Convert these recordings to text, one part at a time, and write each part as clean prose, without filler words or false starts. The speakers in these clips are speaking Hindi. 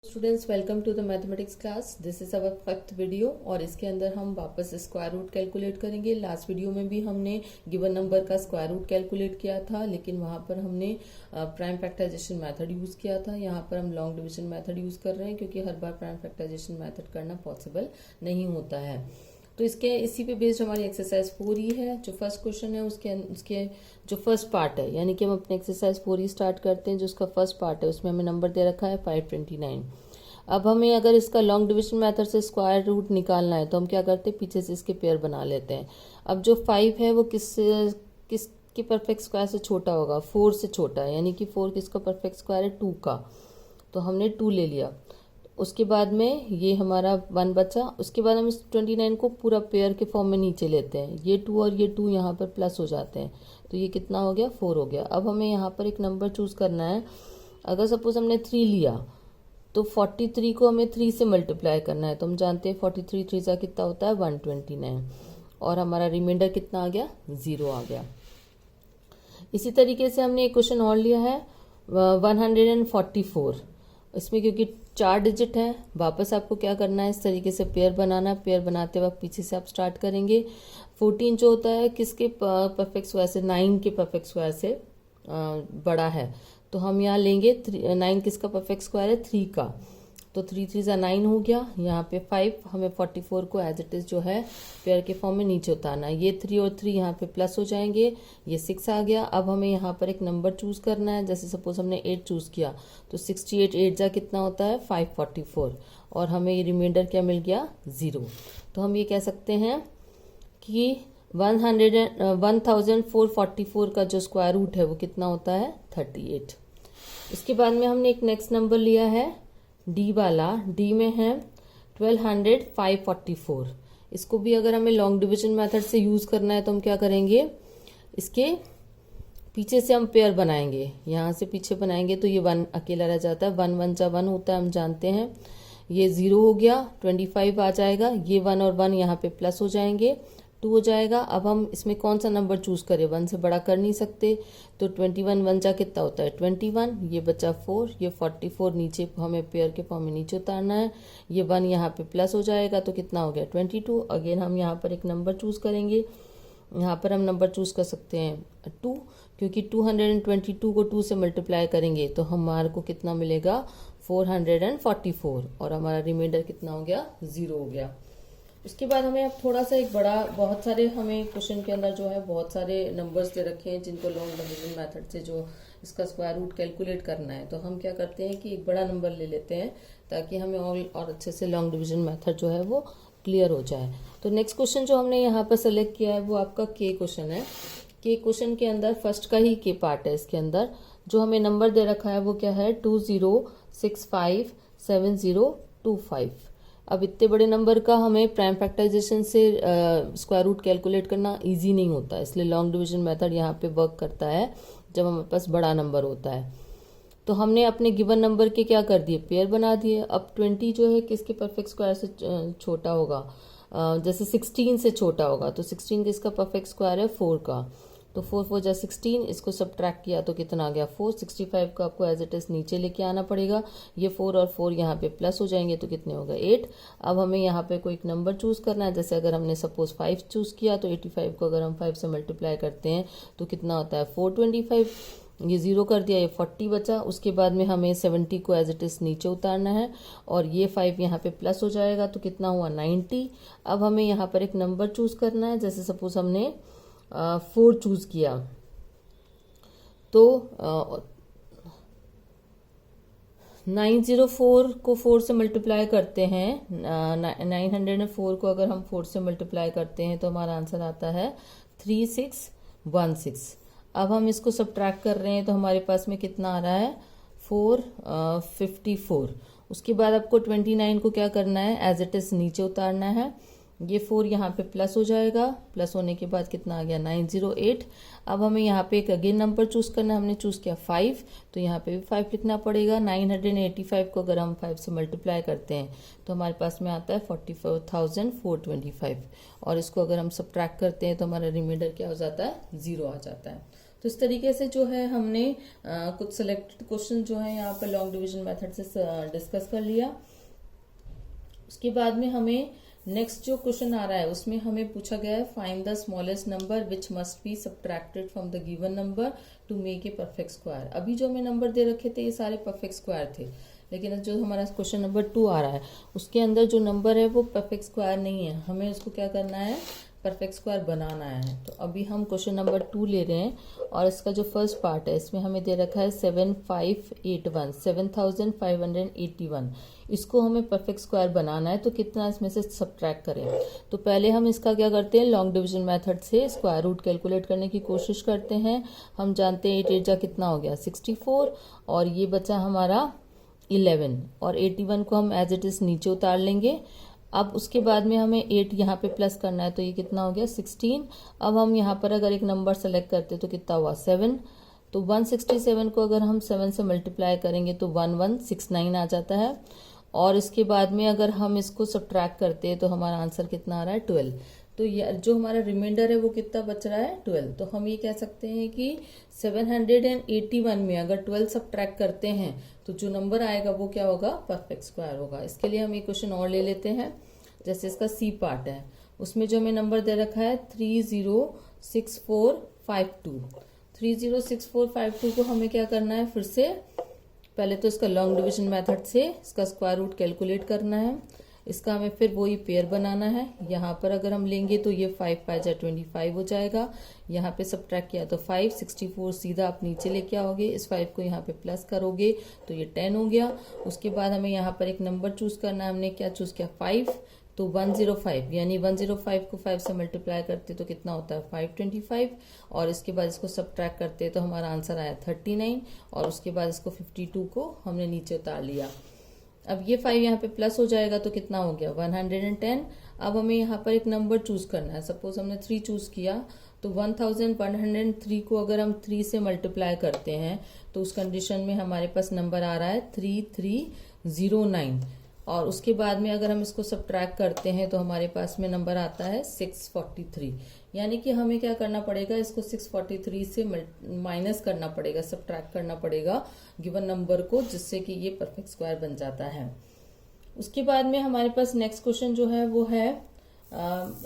Students, welcome to the mathematics class. This is our fifth video और इसके अंदर हम वापस स्क्वायर रूट कैलकुलेट करेंगे। लास्ट वीडियो में भी हमने गिवन नंबर का स्क्वायर रूट कैलकुलेट किया था, लेकिन वहां पर हमने प्राइम फैक्टराइजेशन मेथड यूज किया था। यहाँ पर हम लॉन्ग डिवीजन मेथड यूज कर रहे हैं क्योंकि हर बार प्राइम फैक्टराइजेशन मेथड करना पॉसिबल नहीं होता है। तो इसी पे बेस्ड हमारी एक्सरसाइज 4 ही है। जो फर्स्ट क्वेश्चन है उसके जो फर्स्ट पार्ट है, यानी कि हम अपने एक्सरसाइज 4 ही स्टार्ट करते हैं। जो उसका फर्स्ट पार्ट है उसमें हमें नंबर दे रखा है 529। अब हमें अगर इसका लॉन्ग डिवीजन मेथड से स्क्वायर रूट निकालना है तो हम क्या करते हैं, पीछे से इसके पेयर बना लेते हैं। अब जो 5 है वो किसके परफेक्ट स्क्वायर से छोटा होगा? 4 से छोटा है, यानी कि 4 किसका परफेक्ट स्क्वायर है? 2 का। तो हमने 2 ले लिया। उसके बाद में ये हमारा 1 बचा। उसके बाद हम इस 29 को पूरा पेयर के फॉर्म में नीचे लेते हैं। ये 2 और ये 2 यहाँ पर प्लस हो जाते हैं, तो ये कितना हो गया? 4 हो गया। अब हमें यहाँ पर एक नंबर चूज करना है। अगर सपोज हमने 3 लिया तो 43 को हमें 3 से मल्टीप्लाई करना है। तो हम जानते हैं 43 3 का कितना होता है? 129। और हमारा रिमाइंडर कितना आ गया? 0 आ गया। इसी तरीके से हमने एक क्वेश्चन और लिया है 144। इसमें क्योंकि 4 डिजिट है, वापस आपको क्या करना है, इस तरीके से पेयर बनाना। पेयर बनाते वक्त पीछे से आप स्टार्ट करेंगे। 14 जो होता है किसके परफेक्ट स्क्वायर से? 9 के परफेक्ट स्क्वायर से बड़ा है। तो हम यहाँ लेंगे 9 किसका परफेक्ट स्क्वायर है? 3 का। तो 3 3 जा 9 हो गया। यहाँ पे 5, हमें 44 को एज इट इज जो है पेयर के फॉर्म में नीचे उतारना है। ये 3 और 3 यहाँ पे प्लस हो जाएंगे, ये 6 आ गया। अब हमें यहाँ पर एक नंबर चूज करना है। जैसे सपोज हमने 8 चूज किया तो 68 8 जा कितना होता है? 544। और हमें ये रिमाइंडर क्या मिल गया? 0। तो हम ये कह सकते हैं कि 1444 का जो स्क्वायर रूट है वो कितना होता है? 38। इसके बाद में हमने एक नेक्स्ट नंबर लिया है डी वाला। डी में है 1200 इसको भी अगर हमें लॉन्ग डिवीजन मेथड से यूज करना है तो हम क्या करेंगे, इसके पीछे से हम पेयर बनाएंगे। यहाँ से पीछे बनाएंगे तो ये 1 अकेला रह जाता है। 1 1 जा 1 होता है, हम जानते हैं। ये 0 हो गया, 25 आ जाएगा। ये 1 और 1 यहाँ पे प्लस हो जाएंगे, 2 हो जाएगा। अब हम इसमें कौन सा नंबर चूज करें? 1 से बड़ा कर नहीं सकते, तो 21 1 जा कितना होता है? 21। ये बचा 4, ये 44 नीचे हमें पेयर के फॉर्म में नीचे उतारना है। ये 1 यहाँ पे प्लस हो जाएगा, तो कितना हो गया? 22। अगेन हम यहाँ पर एक नंबर चूज करेंगे। यहाँ पर हम नंबर चूज कर सकते हैं 2, क्योंकि 222 को 2 से मल्टीप्लाई करेंगे तो हमारे को कितना मिलेगा? 444। और हमारा रिमाइंडर कितना हो गया? 0 हो गया। उसके बाद हमें अब थोड़ा सा एक बड़ा, बहुत सारे हमें क्वेश्चन के अंदर जो है बहुत सारे नंबर्स दे रखे हैं जिनको लॉन्ग डिवीजन मेथड से जो इसका स्क्वायर रूट कैलकुलेट करना है। तो हम क्या करते हैं कि एक बड़ा नंबर ले लेते हैं ताकि हमें और अच्छे से लॉन्ग डिवीजन मेथड जो है वो क्लियर हो जाए। तो नेक्स्ट क्वेश्चन जो हमने यहाँ पर सेलेक्ट किया है वो आपका के क्वेश्चन है। के क्वेश्चन के अंदर फर्स्ट का ही के पार्ट है। इसके अंदर जो हमें नंबर दे रखा है वो क्या है? 20657025। अब इतने बड़े नंबर का हमें प्राइम फैक्टराइजेशन से स्क्वायर रूट कैलकुलेट करना इजी नहीं होता, इसलिए लॉन्ग डिवीजन मेथड यहाँ पे वर्क करता है जब हमारे पास बड़ा नंबर होता है। तो हमने अपने गिवन नंबर के क्या कर दिए? पेयर बना दिए। अब 20 जो है किसके परफेक्ट स्क्वायर से छोटा होगा? जैसे 16 से छोटा होगा, तो 16 किसका परफेक्ट स्क्वायर है? 4 का। तो 4 4 जा 16, इसको सब्ट्रैक्ट किया तो कितना आ गया? 4। 65 को आपको एज इट इज नीचे लेके आना पड़ेगा। ये 4 और 4 यहाँ पे प्लस हो जाएंगे तो कितने हो गए? 8। अब हमें यहाँ पे कोई एक नंबर चूज करना है। जैसे अगर हमने सपोज 5 चूज किया तो 85 को अगर हम 5 से मल्टीप्लाई करते हैं तो कितना होता है? 425। ये 0 कर दिया, ये 40 बचा। उसके बाद में हमें 70 को एज इट इज नीचे उतारना है और ये 5 यहाँ पे प्लस हो जाएगा तो कितना हुआ? 90। अब हमें यहाँ पर एक नंबर चूज करना है। जैसे सपोज हमने 4 चूज किया तो 904 को 4 से मल्टीप्लाई करते हैं। 904 को अगर हम 4 से मल्टीप्लाई करते हैं तो हमारा आंसर आता है 3616। अब हम इसको सब्ट्रैक्ट कर रहे हैं तो हमारे पास में कितना आ रहा है? 454। उसके बाद आपको 29 को क्या करना है? एज इट इज नीचे उतारना है। ये 4 यहाँ पे प्लस हो जाएगा, प्लस होने के बाद कितना आ गया? 908। अब हमें यहाँ पे एक अगेन नंबर चूज करना है। हमने चूज किया 5, तो यहाँ पे भी 5 लिखना पड़ेगा। 985 को अगर हम 5 से मल्टीप्लाई करते हैं तो हमारे पास में आता है 44,425। और इसको अगर हम सब्ट्रैक्ट करते हैं तो हमारा रिमाइंडर क्या हो जाता है? 0 आ जाता है। तो इस तरीके से जो है हमने कुछ सिलेक्टेड क्वेश्चन जो है यहाँ पर लॉन्ग डिवीजन मेथड से डिस्कस कर लिया। उसके बाद में हमें नेक्स्ट जो क्वेश्चन आ रहा है उसमें हमें पूछा गया है find the smallest number which must be subtracted from the given number two make a perfect square. अभी जो हमें नंबर दे रखे थे ये सारे परफेक्ट स्क्वायर थे, लेकिन जो हमारा क्वेश्चन नंबर 2 आ रहा है उसके अंदर जो नंबर है वो परफेक्ट स्क्वायर नहीं है, हमें उसको क्या करना है, परफेक्ट स्क्वायर बनाना है। तो अभी हम क्वेश्चन नंबर 2 ले रहे हैं और इसका जो फर्स्ट पार्ट है इसमें हमें दे रखा है 7581 इसको हमें परफेक्ट स्क्वायर बनाना है। तो कितना इसमें से सब्ट्रैक्ट करें, तो पहले हम इसका क्या करते हैं, लॉन्ग डिवीजन मेथड से स्क्वायर रूट कैलकुलेट करने की कोशिश करते हैं। हम जानते हैं 8 8 जा कितना हो गया 64 और ये बचा हमारा 11 और 81 को हम एज इट इज नीचे उतार लेंगे। अब उसके बाद में हमें 8 यहाँ पे प्लस करना है, तो ये कितना हो गया 16। अब हम यहाँ पर अगर एक नंबर सेलेक्ट करते तो कितना हुआ 7। तो 167 को अगर हम 7 से मल्टीप्लाई करेंगे तो 1169 आ जाता है। और इसके बाद में अगर हम इसको सब्ट्रैक्ट करते हैं तो हमारा आंसर कितना आ रहा है 12। तो ये जो हमारा रिमाइंडर है वो कितना बच रहा है 12। तो हम ये कह सकते हैं कि 781 में अगर 12 सब्ट्रैक्ट करते हैं तो जो नंबर आएगा वो क्या होगा, परफेक्ट स्क्वायर होगा। इसके लिए हम ये क्वेश्चन और ले लेते हैं। जैसे इसका सी पार्ट है उसमें जो हमें नंबर दे रखा है 306452। 306452 को हमें क्या करना है, फिर से पहले तो इसका लॉन्ग डिवीजन मेथड से इसका स्क्वायर रूट कैलकुलेट करना है। इसका हमें फिर वही पेयर बनाना है। यहाँ पर अगर हम लेंगे तो ये 5 5 जा 25 हो जाएगा। यहाँ पे सब्ट्रैक्ट किया तो 5 64 सीधा आप नीचे लेके आओगे, इस 5 को यहाँ पे प्लस करोगे तो ये 10 हो गया। उसके बाद हमें यहाँ पर एक नंबर चूज करना है। हमने क्या चूज किया 5, तो 105 यानी 105 को 5 से मल्टीप्लाई करते तो कितना होता है 525 और इसके बाद इसको सब्ट्रैक्ट करते तो हमारा आंसर आया 39 और उसके बाद इसको 52 को हमने नीचे उतार लिया। अब ये 5 यहाँ पे प्लस हो जाएगा तो कितना हो गया 110। अब हमें यहाँ पर एक नंबर चूज करना है। सपोज हमने 3 चूज किया तो 1103 को अगर हम 3 से मल्टीप्लाई करते हैं तो उस कंडीशन में हमारे पास नंबर आ रहा है 3309 और उसके बाद में अगर हम इसको सब्ट्रैक्ट करते हैं तो हमारे पास में नंबर आता है 643। यानी कि हमें क्या करना पड़ेगा, इसको 643 से माइनस करना पड़ेगा, सब्ट्रैक्ट करना पड़ेगा गिवन नंबर को, जिससे कि ये परफेक्ट स्क्वायर बन जाता है। उसके बाद में हमारे पास नेक्स्ट क्वेश्चन जो है वो है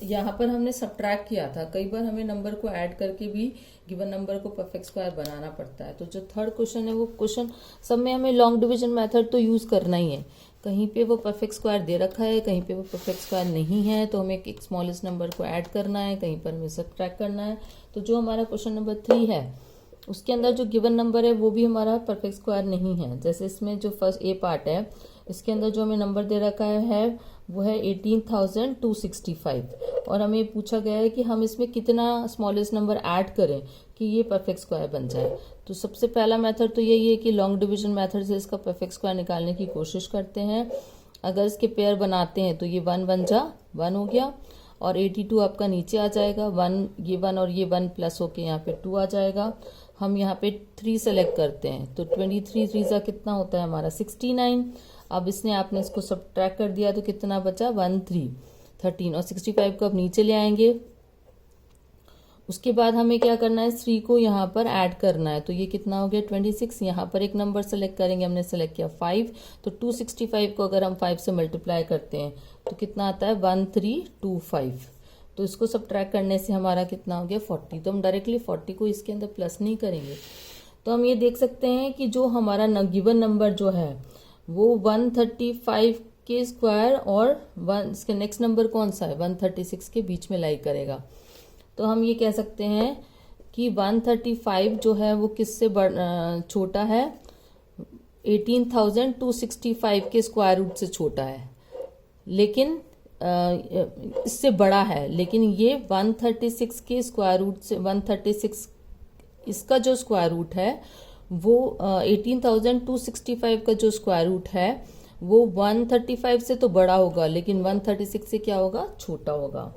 यहाँ पर हमने सब्ट्रैक्ट किया था। कई बार हमें नंबर को ऐड करके भी गिवन नंबर को परफेक्ट स्क्वायर बनाना पड़ता है। तो जो थर्ड क्वेश्चन है वो क्वेश्चन सब में हमें लॉन्ग डिवीजन मेथड तो यूज करना ही है। कहीं पे वो परफेक्ट स्क्वायर दे रखा है, कहीं पे वो परफेक्ट स्क्वायर नहीं है, तो हमें एक स्मॉलेस्ट नंबर को ऐड करना है, कहीं पर हमें सब्ट्रैक्ट करना है। तो जो हमारा क्वेश्चन नंबर 3 है उसके अंदर जो गिवन नंबर है वो भी हमारा परफेक्ट स्क्वायर नहीं है। जैसे इसमें जो फर्स्ट ए पार्ट है इसके अंदर जो हमें नंबर दे रखा है वो है 18,265 और हमें पूछा गया है कि हम इसमें कितना स्मॉलेस्ट नंबर ऐड करें कि ये परफेक्ट स्क्वायर बन जाए। तो सबसे पहला मेथड तो यही है कि लॉन्ग डिवीजन मेथड से इसका परफेक्ट स्क्वायर निकालने की कोशिश करते हैं। अगर इसके पेयर बनाते हैं तो ये 1 1 जा 1 हो गया और 82 आपका नीचे आ जाएगा। 1 ये 1 और ये 1 प्लस होके यहाँ पे 2 आ जाएगा। हम यहाँ पे 3 सेलेक्ट करते हैं तो 23 3 जा कितना होता है हमारा 69। अब इसने आपने इसको सब्ट्रैक्ट कर दिया तो कितना बचा 13 और 65 को अब नीचे ले आएंगे। उसके बाद हमें क्या करना है 3 को यहाँ पर ऐड करना है। तो ये कितना हो गया 26। यहाँ पर एक नंबर सेलेक्ट करेंगे, हमने सेलेक्ट किया 5, तो 265 को अगर हम 5 से मल्टीप्लाई करते हैं तो कितना आता है 1325। तो इसको सब्ट्रैक्ट करने से हमारा कितना हो गया 40। तो हम डायरेक्टली 40 को इसके अंदर प्लस नहीं करेंगे। तो हम ये देख सकते हैं कि जो हमारा गिवन नंबर जो है वो 135 के स्क्वायर और इसके नेक्स्ट नंबर कौन सा है 136 के बीच में लाई करेगा। तो हम ये कह सकते हैं कि 135 जो है वो किससे छोटा है 18,265 के स्क्वायर रूट से छोटा है, लेकिन इससे बड़ा है। लेकिन ये 136 के स्क्वायर रूट से 136 इसका जो स्क्वायर रूट है वो 18,265 का जो स्क्वायर रूट है वो 135 से तो बड़ा होगा, लेकिन 136 से क्या होगा छोटा होगा।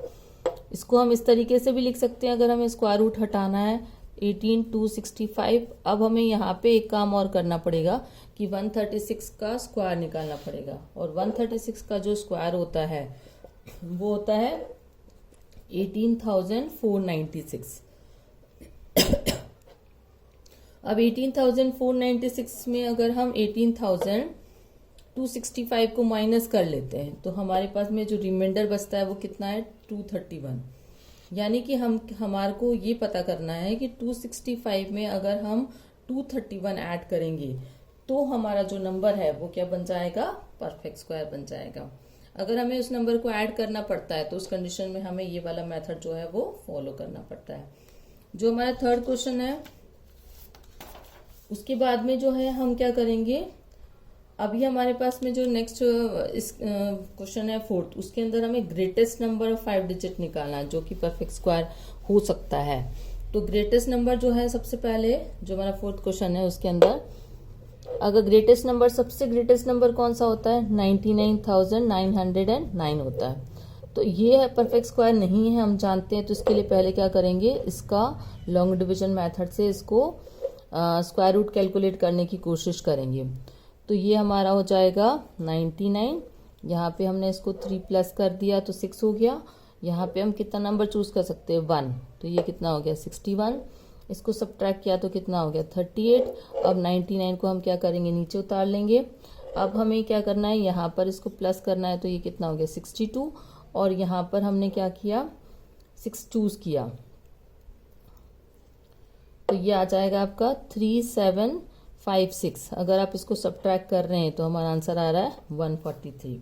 इसको हम इस तरीके से भी लिख सकते हैं अगर हमें स्क्वायर रूट हटाना है 18,265। अब हमें यहाँ पे एक काम और करना पड़ेगा कि 136 का स्क्वायर निकालना पड़ेगा और 136 का जो स्क्वायर होता है वो होता है 18,496। अब 18,496 में अगर हम 18,265 को माइनस कर लेते हैं तो हमारे पास में जो रिमाइंडर बचता है वो कितना है 231। यानी कि हमारे को ये पता करना है कि 265 में अगर हम 231 ऐड करेंगे तो हमारा जो नंबर है वो क्या बन जाएगा, परफेक्ट स्क्वायर बन जाएगा। अगर हमें उस नंबर को ऐड करना पड़ता है तो उस कंडीशन में हमें ये वाला मेथड जो है वो फॉलो करना पड़ता है। जो हमारा थर्ड क्वेश्चन है उसके बाद में जो है हम क्या करेंगे, अभी हमारे पास में जो नेक्स्ट इस क्वेश्चन है फोर्थ, उसके अंदर हमें ग्रेटेस्ट नंबर ऑफ 5 डिजिट निकालना है जो कि परफेक्ट स्क्वायर हो सकता है। तो ग्रेटेस्ट नंबर जो है सबसे पहले जो हमारा फोर्थ क्वेश्चन है उसके अंदर अगर ग्रेटेस्ट नंबर, सबसे ग्रेटेस्ट नंबर कौन सा होता है 99,909 होता है। तो ये परफेक्ट स्क्वायर नहीं है हम जानते हैं, तो इसके लिए पहले क्या करेंगे, इसका लॉन्ग डिवीजन मेथड से इसको स्क्वायर रूट कैलकुलेट करने की कोशिश करेंगे। तो ये हमारा हो जाएगा 99, यहाँ पे हमने इसको 3 प्लस कर दिया तो 6 हो गया। यहाँ पे हम कितना नंबर चूज कर सकते हैं 1, तो ये कितना हो गया 61। इसको सब्ट्रैक्ट किया तो कितना हो गया 38। अब 99 को हम क्या करेंगे, नीचे उतार लेंगे। अब हमें क्या करना है, यहाँ पर इसको प्लस करना है तो ये कितना हो गया 62, और यहाँ पर हमने क्या किया 6 चूज किया तो ये आ जाएगा आपका 3756। अगर आप इसको सब्ट्रैक्ट कर रहे हैं तो हमारा आंसर आ रहा है 143।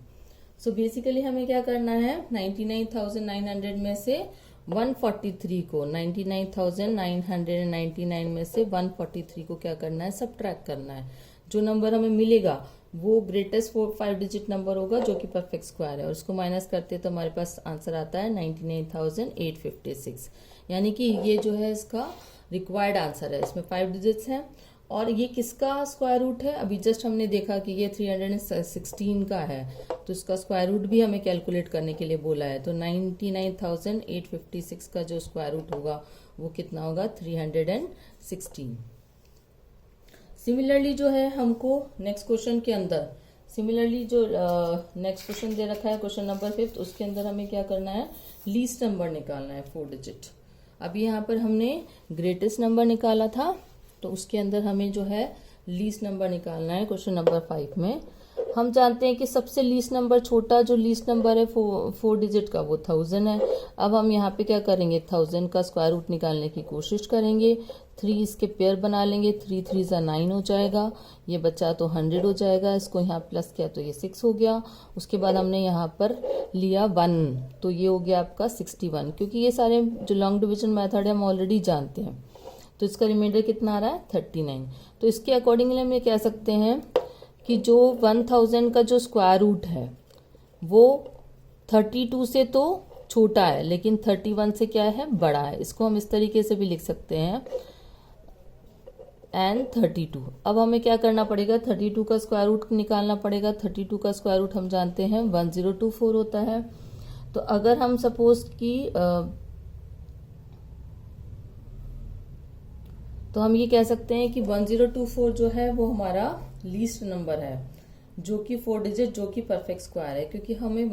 सो बेसिकली हमें क्या करना है 99,900 में से 143 को 99,999 में से 143 को क्या करना है, सब्ट्रैक्ट करना है। जो नंबर हमें मिलेगा वो ग्रेटेस्ट 5 डिजिट नंबर होगा जो कि परफेक्ट स्क्वायर है, और उसको माइनस करते हैं तो हमारे पास आंसर आता है 99,856। यानी कि ये जो है इसका रिक्वायर्ड आंसर है। इसमें 5 डिजिट्स हैं और ये किसका स्क्वायर रूट है, अभी जस्ट हमने देखा कि ये 316 का है, तो इसका स्क्वायर रूट भी हमें कैलकुलेट करने के लिए बोला है। तो 99,856 का जो स्क्वायर रूट होगा वो कितना होगा 316। सिमिलरली जो है हमको नेक्स्ट क्वेश्चन के अंदर सिमिलरली जो नेक्स्ट क्वेश्चन दे रखा है क्वेश्चन नंबर 5, उसके अंदर हमें क्या करना है, लीस्ट नंबर निकालना है 4 डिजिट। अभी यहाँ पर हमने ग्रेटेस्ट नंबर निकाला था तो उसके अंदर हमें जो है लीस्ट नंबर निकालना है। क्वेश्चन नंबर 5 में हम जानते हैं कि सबसे लीस्ट नंबर, छोटा जो लीस्ट नंबर है 4 डिजिट का वो 1000 है। अब हम यहाँ पे क्या करेंगे 1000 का स्क्वायर रूट निकालने की कोशिश करेंगे। 3 इसके पेयर बना लेंगे, 3 3 ज़ा 9 हो जाएगा, ये बच्चा तो 100 हो जाएगा। इसको यहाँ प्लस किया तो ये 6 हो गया। उसके बाद हमने यहाँ पर लिया 1 तो ये हो गया आपका 61। क्योंकि ये सारे जो लॉन्ग डिविजन मेथड है हम ऑलरेडी जानते हैं, तो इसका रिमाइंडर कितना आ रहा है 39। तो इसके अकॉर्डिंगली हम ये कह सकते हैं कि जो 1000 का जो स्क्वायर रूट है वो 32 से तो छोटा है लेकिन 31 से क्या है, बड़ा है। इसको हम इस तरीके से भी लिख सकते हैं एंड 32। अब हमें क्या करना पड़ेगा, 32 का स्क्वायर रूट निकालना पड़ेगा। 32 का स्क्वायर रूट हम जानते हैं 1024 होता है। तो अगर हम सपोज कि तो हम ये कह सकते हैं कि 1024 जो है वो हमारा लीस्ट नंबर है जो कि 4 डिजिट जो कि परफेक्ट स्क्वायर है, क्योंकि हमें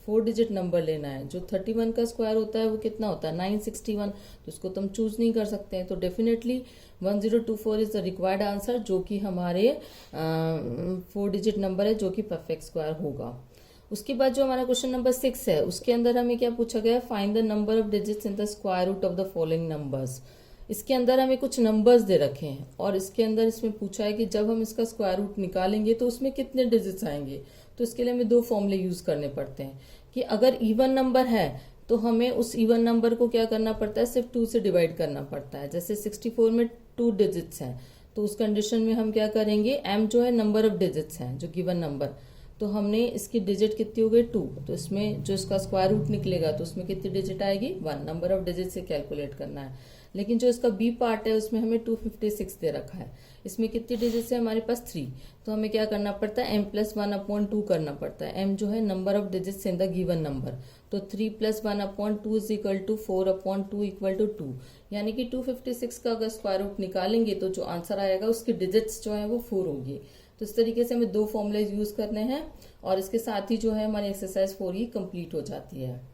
4 डिजिट नंबर लेना है। जो 31 का स्क्वायर होता है वो कितना होता है 961, तो उसको तो हम चूज नहीं कर सकते हैं। तो definitely 1024 is the required answer जो कि हमारे 4 डिजिट नंबर है जो कि परफेक्ट स्क्वायर होगा। उसके बाद जो हमारा क्वेश्चन नंबर 6 है उसके अंदर हमें क्या पूछा गया, find the number of digits in the square root of the following numbers. इसके अंदर हमें कुछ नंबर्स दे रखे हैं और इसके अंदर इसमें पूछा है कि जब हम इसका स्क्वायर रूट निकालेंगे तो उसमें कितने डिजिट्स आएंगे। तो इसके लिए हमें 2 फॉर्मूले यूज करने पड़ते हैं कि अगर इवन नंबर है तो हमें उस इवन नंबर को क्या करना पड़ता है, सिर्फ 2 से डिवाइड करना पड़ता है। जैसे 64 में 2 डिजिट्स हैं तो उस कंडीशन में हम क्या करेंगे, m जो है नंबर ऑफ डिजिट्स हैं जो गिवन नंबर, तो हमने इसकी डिजिट कितनी हो गई 2, तो इसमें जो इसका स्क्वायर रूट निकलेगा तो उसमें कितनी डिजिट आएगी 1। नंबर ऑफ डिजिट से कैलकुलेट करना है। लेकिन जो इसका बी पार्ट है उसमें हमें 256 दे रखा है, इसमें कितनी डिजिट्स है हमारे पास 3, तो हमें क्या करना पड़ता है m+1/2 करना पड़ता है। m जो है number of digits in the given number, तो 3+1/2 is equal to 4/2 equal to 2, यानी कि 256 का अगर स्क्वायर रूट निकालेंगे तो जो आंसर आएगा उसकी डिजिट्स जो है वो 4 होगी। तो इस तरीके से हमें 2 फॉर्मूले यूज करने हैं और इसके साथ ही जो है हमारी एक्सरसाइज 4 ही कंप्लीट हो जाती है।